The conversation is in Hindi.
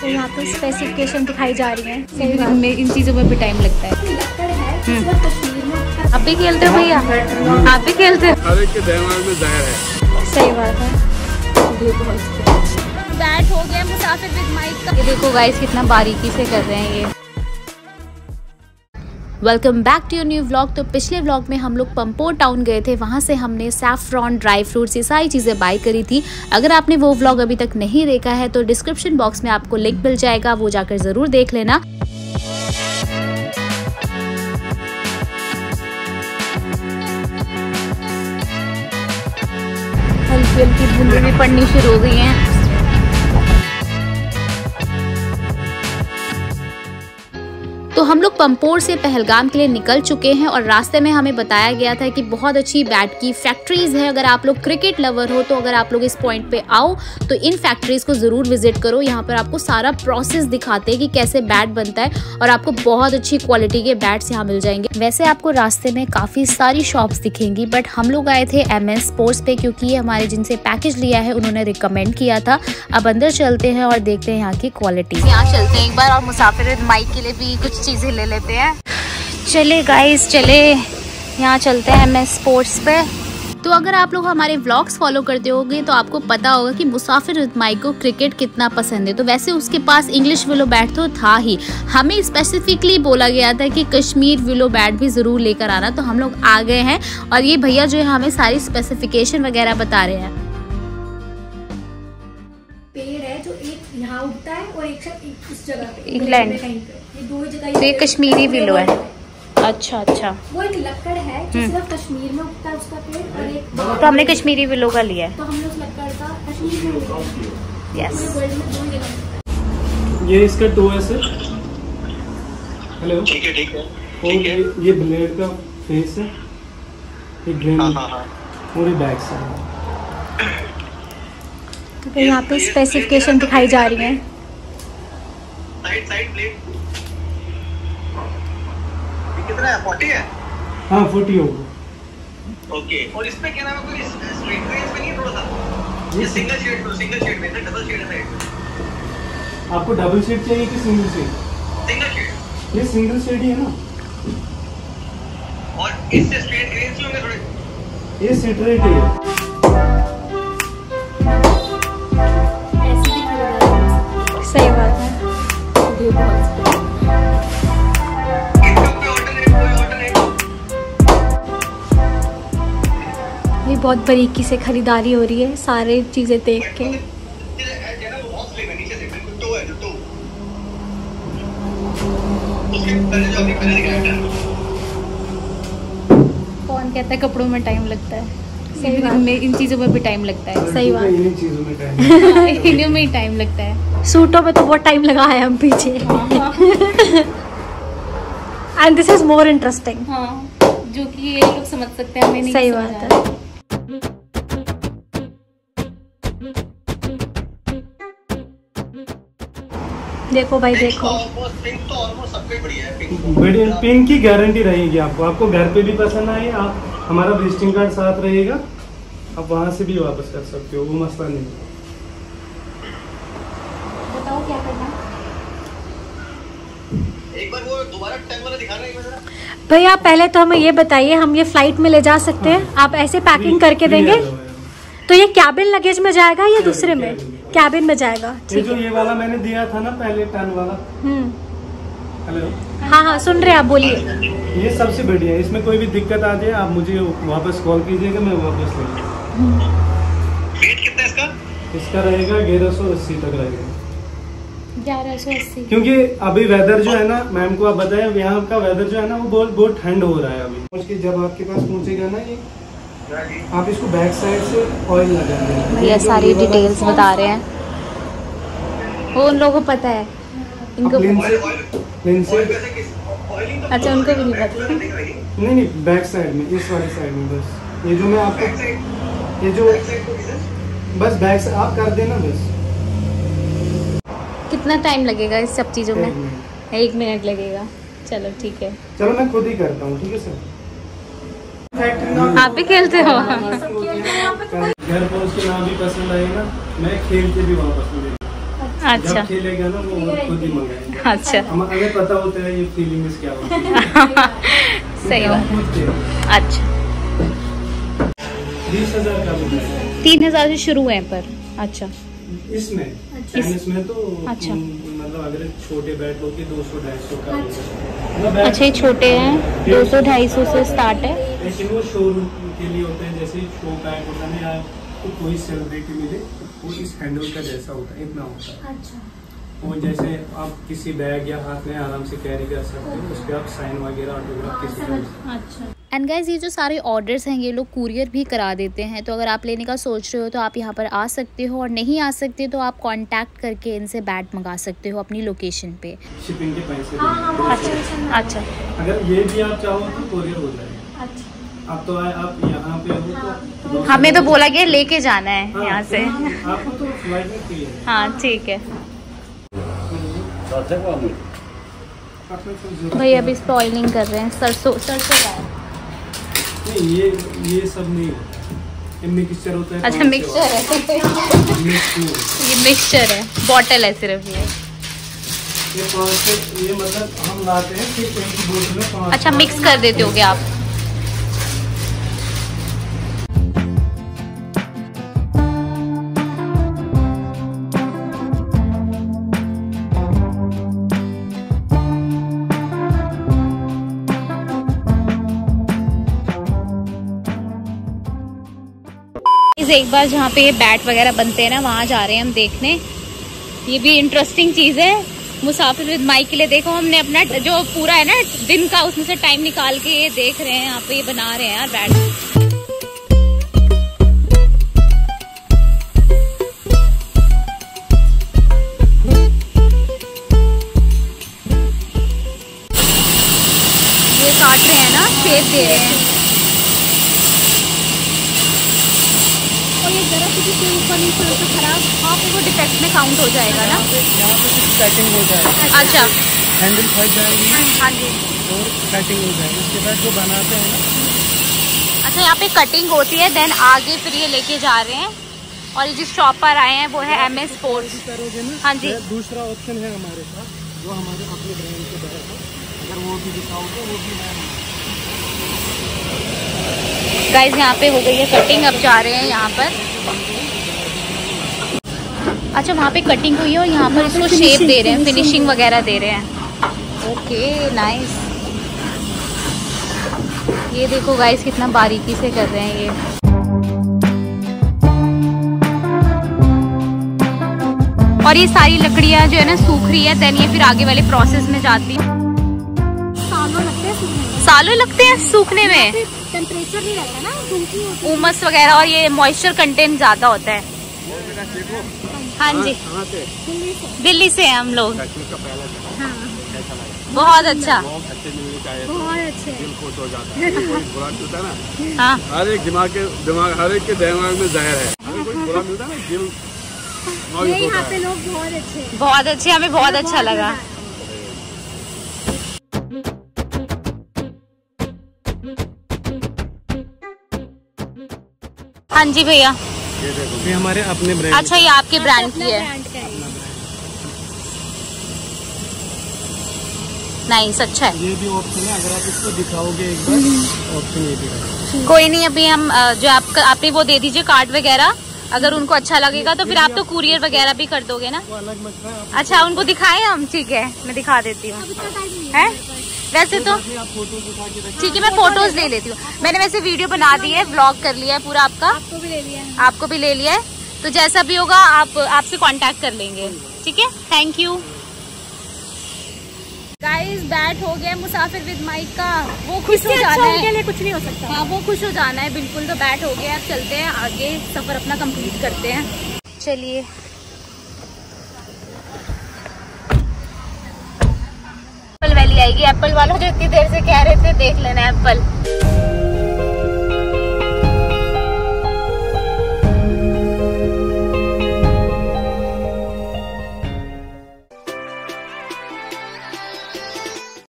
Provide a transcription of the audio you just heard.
तो यहाँ पे स्पेसिफिकेशन दिखाई जा रही है। सही बात में इन चीज़ों में भी टाइम लगता है। आप भी खेलते हो भैया? आप भी खेलते हो? हर एक के दिमाग में जहर है। सही बात है। बैट हो गया मुसाफिर विद माइक का। ये देखो गाइस कितना बारीकी से कर रहे हैं ये। Welcome back to your new vlog. तो पिछले व्लॉग में हम लोग पंपोर टाउन गए थे, वहाँ से हमने सैफरॉन, ड्राई फ्रूट्स, ये सारी चीज़ें बाय करी थी। अगर आपने वो व्लॉग अभी तक नहीं देखा है तो डिस्क्रिप्शन बॉक्स में आपको लिंक मिल जाएगा, वो जाकर ज़रूर देख लेना। हल्की हल्की बूंदें भी पड़नी शुरू हो गई हैं। तो हम लोग पंपोर से पहलगाम के लिए निकल चुके हैं और रास्ते में हमें बताया गया था कि बहुत अच्छी बैट की फैक्ट्रीज है। अगर आप लोग क्रिकेट लवर हो तो अगर आप लोग इस पॉइंट पे आओ तो इन फैक्ट्रीज को ज़रूर विजिट करो। यहाँ पर आपको सारा प्रोसेस दिखाते हैं कि कैसे बैट बनता है और आपको बहुत अच्छी क्वालिटी के बैट्स यहाँ मिल जाएंगे। वैसे आपको रास्ते में काफ़ी सारी शॉप्स दिखेंगी, बट हम लोग आए थे MS स्पोर्ट्स पे क्योंकि हमारे जिनसे पैकेज लिया है उन्होंने रिकमेंड किया था। अब अंदर चलते हैं और देखते हैं यहाँ की क्वालिटी। यहाँ चलते हैं एक बार और मुसाफिर माइक के लिए भी कुछ चीज़ें ले लेते हैं। चले गाइस चले, यहाँ चलते हैं MS स्पोर्ट्स पे। तो अगर आप लोग हमारे व्लॉग्स फॉलो करते होंगे तो आपको पता होगा कि मुसाफिर विद माइक को क्रिकेट कितना पसंद है। तो वैसे उसके पास इंग्लिश विलो बैट तो था ही, हमें स्पेसिफिकली बोला गया था कि कश्मीर विलो बैट भी ज़रूर लेकर आना। तो हम लोग आ गए हैं और ये भैया जो है हमें सारी स्पेसिफिकेशन वगैरह बता रहे हैं। पेड़ है जो एक यहाँ उगता है और एक इस जगह पे, इंग्लैंड, ये दो जगह। तो ये कश्मीरी विलो है। अच्छा अच्छा, वो एक लक्कड़ है जो सिर्फ कश्मीर में उगता है उसका पेड़, और एक तो हमने कश्मीरी विलो का लिया है। तो हमने उस लक्कड़ का कश्मीर में उगाया। यस, वर्ल्ड में दो जगह। ये इसका 2S है। हेलो, ठीक है ठीक है और ये ब्लेड का फेस है, ये ग्रेन और ये बैक साइड। तो यहाँ पे स्पेसिफिकेशन दिखाई जा रही है। साइड प्लेट कितना है? 40 है। हाँ 40 होगा। ओके, और इसमें क्या नाम है, कोई स्ट्रेट रेंज में नहीं है थोड़ा सा? ये सिंगल शेड में है, डबल शेड है। आपको डबल शेड चाहिए कि सिंगल शेड? Single shade. ये सिंगल शेड ही है ना। और इससे स्ट्रेट रेंज होंगे थोड़े। ये स्ट्रेट ही है। सही बात है। ये बहुत बारीकी से खरीदारी हो रही है, सारे चीजें देख के। कौन कहता है कपड़ों में टाइम लगता है? सही बात में इन चीज़ों में भी टाइम लगता है। सही बात। इन्हीं चीजों में टाइम इन्हीं में ही टाइम लगता है। सूटों में तो बहुत टाइम लगा है हम पीछे। And this is more interesting. हाँ, जो कि ये लोग समझ सकते हैं, हमें नहीं। सही बात है। देखो भाई देखो, पिंक तो ऑलमोस्ट सबके बढ़िया है। बढ़िया पिंक की गारंटी रहेगी आपको घर पे भी पसंद आए, आप हमारा विजिटिंग कार्ड साथ रहेगा, आप वहाँ से भी वापस कर सकते हो, वो मसला नहीं। बताओ क्या करना है? एक बार वो दोबारा टैग वाला दिखाना है जरा। भैया पहले तो हमें ये बताइए, हम ये फ्लाइट में ले जा सकते हैं? आप ऐसे पैकिंग करके देंगे? तो ये कैबिन लगेज में जाएगा या दूसरे में? कैबिन में जाएगा। ये जो ये वाला मैंने दिया था ना पहले 10 वाला। हेलो, हाँ हाँ सुन रहे हैं आप, बोलिए। ये सबसे बढ़िया है, इसमें कोई भी दिक्कत आ जाए आप मुझे वापस कॉल कीजिएगा, मैं वापस ले लूँगा। वेट कितना है इसका? इसका रहेगा 1180 तक रहेगा। 1180। क्योंकि अभी वेदर जो है ना, मैम को आप बताएं, यहाँ का वेदर जो है ना वो बहुत ठंड हो रहा है अभी। उसके जब आपके पास पहुँचेगा ना ये, आप इसको बैक साइड से ऑयल लगा दें। भैया सारी डिटेल्स बता रहे हैं, वो उन लोगों को पता है, इनको लेन से अच्छा उनको भी नहीं पता। नहीं बैक साइड में, इस वाली साइड में बस। ये जो मैं आपको ये जो बस बैक से आप कर देना बस। कितना टाइम लगेगा इस सब चीज़ों में? 1 मिनट लगेगा। चलो ठीक है, चलो मैं खुद ही करता हूँ, ठीक है सर। आप भी खेलते हो? घर पहुँच के ना भी पसंद आए ना, मैं खेल के भी वापस मिलेगा। अच्छा। जब खेलेगा ना वो खुद ही मंगाएगा। अच्छा। हमें पता होता है ये फीलिंग्स क्या होती है। सही बात। अच्छा 30,000 का भी है। 3,000 से शुरू है पर। अच्छा इसमें टेनिस में तो अच्छा। मतलब अगर छोटे बैट हो के 200-250 का मतलब अच्छा ये छोटे हैं 200-250 से स्टार्ट है। लेकिन वो शोरूम के लिए होते हैं, जैसे शो बैट होता है या तो कोई सेलिब्रिटी मिले वो इस हैंडल का जैसा होता है, इतना होता है। अच्छा। वो जैसे आप किसी बैग या हाथ में आराम से कैरी कर सकते हो, उस पर आप साइन वगैरह ऑटोग्राफ किसी का। अच्छा। एंड गाइज ये जो सारे ऑर्डर्स हैं ये लोग कुरियर भी करा देते हैं, तो अगर आप लेने का सोच रहे हो तो आप यहाँ पर आ सकते हो, और नहीं आ सकते तो आप कांटेक्ट करके इनसे बैट मंगा सकते हो अपनी लोकेशन पे। शिपिंग के पैसे। अच्छा अच्छा। अगर ये भी आप चाहो तो कुरियर हो जाएगा। अच्छा। आप तो आप यहाँ पे हो तो हमें तो बोला गया लेके जाना है यहाँ से। आपको तो फ्लाइट में फ्री है। हाँ ठीक है भाई। अभी इस पर ऑयलिंग कर रहे हैं। सरसों का है। नहीं ये सब नहीं है, ये मिक्सचर होता है। अच्छा मिक्सचर है। ये मिक्सचर है, बॉटल है सिर्फ ये। ये मतलब हम लाते हैं फिर कहीं की बोतल में 5। अच्छा मिक्स कर देते होगे आप। एक बार जहाँ पे ये बैट वगैरह बनते हैं ना वहाँ जा रहे हैं हम देखने। ये भी इंटरेस्टिंग चीज़ है मुसाफिर विद माइक के लिए। देखो हमने अपना जो पूरा है ना दिन का उसमें से टाइम निकाल के ये देख रहे हैं, यहाँ पे ये बना रहे हैं यार बैट। ये काट रहे हैं ना, शेप दे रहे हैं। ये जरा से ऊपर नीचे तो खराब आप वो डिफेक्ट में काउंट हो जाएगा ना। यहाँ पे कुछ सेटिंग हो जाएगा। अच्छा हैंडल फंस जाएगी। हाँ जी। और सेटिंग हो जाएगी, उसके बाद जो बनाते हैं ना। अच्छा यहाँ पे कटिंग होती है, देन आगे फिर ये लेके जा रहे हैं। और ये जिस शॉप पर आए हैं वो है MS स्पोर्ट्स। हाँ जी। दूसरा ऑप्शन है हमारे पास जो हमारे अपने ब्रांड के तहत है, अगर वो भी दिखाओगे वो भी है। गाइस यहाँ पे हो गई है कटिंग, अब जा रहे हैं यहाँ पर। अच्छा वहाँ पे कटिंग हुई है और यहाँ पर इसको शेप दे रहे हैं, फिनिशिंग वगैरह दे रहे हैं। Okay nice. ये देखो गाइस कितना बारीकी से कर रहे हैं ये। और ये सारी लकड़ियाँ जो है ना सूख रही है, देन ये फिर आगे वाले प्रोसेस में जाती है। सालों लगते हैं सूखने में। टेम्परेचर नहीं रहता ना, उमस वगैरह और ये मॉइस्चर कंटेंट ज्यादा होता है। हाँ जी दिल्ली से हैं हम लोग। बहुत अच्छा। बहुत अच्छे। हाँ हर एक हर एक के दिमाग में जहर है। कोई बुरा मिलता है ना दिल। यहाँ पे लोग बहुत अच्छे। बहुत अच्छे, हमें बहुत अच्छा लगा। हाँ जी भैया ये हमारे अपने ब्रांड। अच्छा ये आपके ब्रांड की है। नाइस अच्छा है। ये भी ऑप्शन है, अगर आप इसको दिखाओगे एक बार ऑप्शन ये भी है। कोई नहीं अभी हम जो आपने वो दे दीजिए कार्ड वगैरह, अगर उनको अच्छा लगेगा तो फिर आप तो कुरियर वगैरह भी कर दोगे ना। अच्छा उनको दिखाएं हम, ठीक है मैं दिखा देती हूँ। है वैसे तो ठीक है मैं फोटोज ले लेती हूँ। मैंने वैसे वीडियो बना दी है, व्लॉग कर लिया है पूरा आपका। आपको भी ले लिया है तो जैसा भी होगा आप आपसे कांटेक्ट कर लेंगे, ठीक है। Thank you guys. बैट हो गया मुसाफिर विद माइक का, वो खुश हो जाना है। कुछ नहीं हो सकता। हाँ वो खुश हो जाना है बिल्कुल। तो बैट हो गया, अब चलते हैं आगे, सफर अपना कंप्लीट करते हैं। चलिए एप्पल वैली आएगी। एप्पल वालों जो इतनी देर से कह रहे थे देख लेना एप्पल।